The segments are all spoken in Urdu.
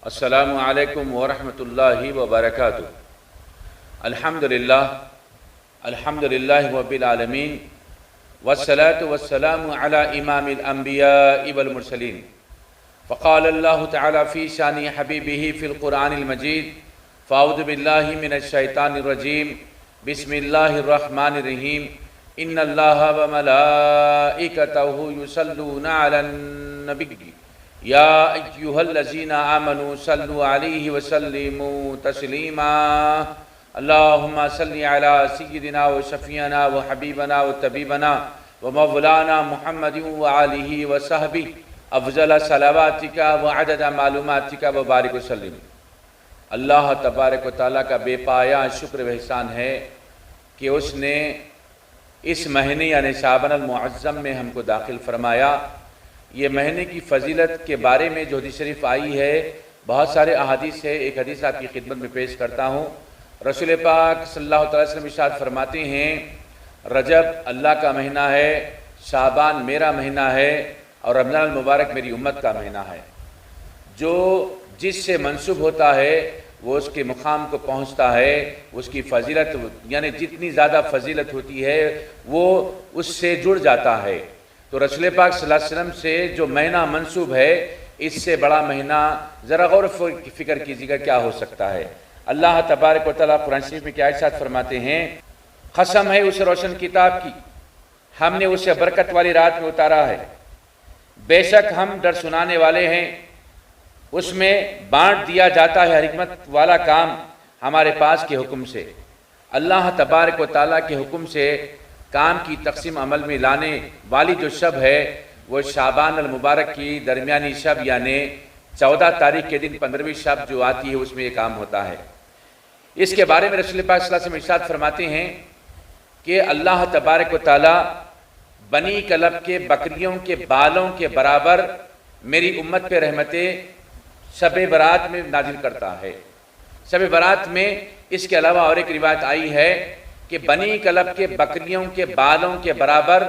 السلام علیکم ورحمۃ اللہ وبرکاتہ۔ الحمدللہ رب العالمین والصلاة والسلام علی امام الانبیاء والمرسلین۔ فقال اللہ تعالی فی شان حبیبہ فی القرآن المجید فاعوذ باللہ من الشیطان الرجیم بسم اللہ الرحمن الرحیم ان اللہ وملائکتہ یصلون علی النبی یا ایہا الذین آمنوا صلوا علیہ وسلموا تسلیما اللہم صلی علی سیدنا و شفیعنا و حبیبنا و طبیبنا و مولانا محمد وآلہ وصحبہ افضل صلواتک و عدد معلوماتک و بارک وسلم۔ اللہ تبارک و تعالیٰ کا بے پایا شکر و احسان ہے کہ اس نے اس مہینے یعنی شعبان المعظم میں ہم کو داخل فرمایا۔ یہ مہینے کی فضیلت کے بارے میں جو حدیث شریف آئی ہے، بہت سارے احادیث ہے، ایک حدیث آپ کی خدمت میں پیش کرتا ہوں۔ رسول پاک صلی اللہ علیہ وسلم ارشاد فرماتے ہیں، رجب اللہ کا مہینہ ہے، شعبان میرا مہینہ ہے اور رمضان المبارک میری امت کا مہینہ ہے۔ جو جس سے منسوب ہوتا ہے وہ اس کے مقام کو پہنچتا ہے، اس کی فضیلت یعنی جتنی زیادہ فضیلت ہوتی ہے وہ اس سے جڑ جاتا ہے۔ تو رسول پاک صلی اللہ علیہ وسلم سے جو مہینہ منسوب ہے، اس سے بڑا مہینہ ذرا غور فکر کیجیے گا کیا ہو سکتا ہے۔ اللہ تبارک و تعالیٰ قرآن شریف میں کیا ارشاد فرماتے ہیں، قسم ہے اس روشن کتاب کی، ہم نے اسے برکت والی رات میں اتارا ہے، بے شک ہم ڈر سنانے والے ہیں، اس میں بانٹ دیا جاتا ہے ہر حکمت والا کام ہمارے پاس کے حکم سے۔ اللہ تبارک و تعالیٰ کے حکم سے کام کی تقسیم عمل میں لانے والی جو شب ہے وہ شعبان المبارک کی درمیانی شب یعنی 14 تاریخ کے دن 15ویں شب جو آتی ہے اس میں یہ کام ہوتا ہے۔ اس کے بارے میں رسول پاک صلی اللہ علیہ وسلم ارشاد فرماتے ہیں کہ اللہ تبارک و تعالیٰ بنی کلب کے بکریوں کے بالوں کے برابر میری امت پہ رحمتیں شب برات میں نازل کرتا ہے۔ شب برات میں اس کے علاوہ اور ایک روایت آئی ہے کہ بنی کلب کے بکریوں کے بالوں کے برابر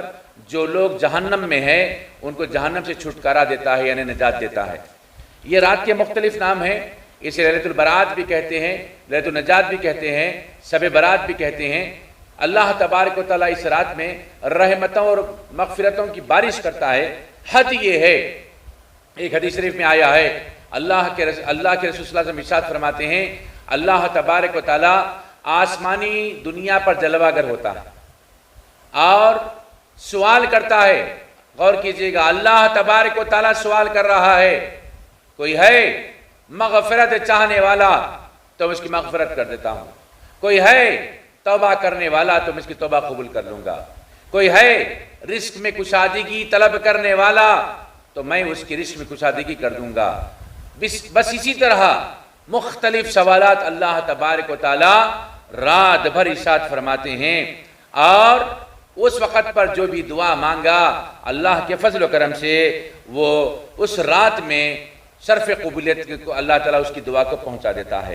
جو لوگ جہنم میں ہیں ان کو جہنم سے چھٹکارا دیتا ہے یعنی نجات دیتا ہے۔ یہ رات کے مختلف نام ہیں، اسے لیلۃ البرات بھی کہتے ہیں، لیلۃ النجات بھی کہتے ہیں، شب برات بھی کہتے ہیں۔ اللہ تبارک و تعالیٰ اس رات میں رحمتوں اور مغفرتوں کی بارش کرتا ہے۔ حد یہ ہے، ایک حدیث شریف میں آیا ہے، اللہ کے رسول صلی اللہ علیہ وسلم ارشاد فرماتے ہیں، اللہ تبارک و تعالیٰ آسمانی دنیا پر جلوہ گر ہوتا ہے اور سوال کرتا ہے۔ غور کیجئے گا، اللہ تبارک و تعالیٰ سوال کر رہا ہے، کوئی ہے مغفرت چاہنے والا تو میں اس کی مغفرت کر دیتا ہوں، کوئی ہے توبہ کرنے والا تو میں اس کی توبہ قبول کر لوں گا، کوئی ہے رزق میں کشادگی طلب کرنے والا تو میں اس کی رزق میں کشادگی کر دوں گا۔ بس اسی طرح مختلف سوالات اللہ تبارک و تعالیٰ رات بھر ارشاد فرماتے ہیں، اور اس وقت پر جو بھی دعا مانگا اللہ کے فضل و کرم سے وہ اس رات میں شرف قبولیت کو اللہ تعالیٰ اس کی دعا کو پہنچا دیتا ہے۔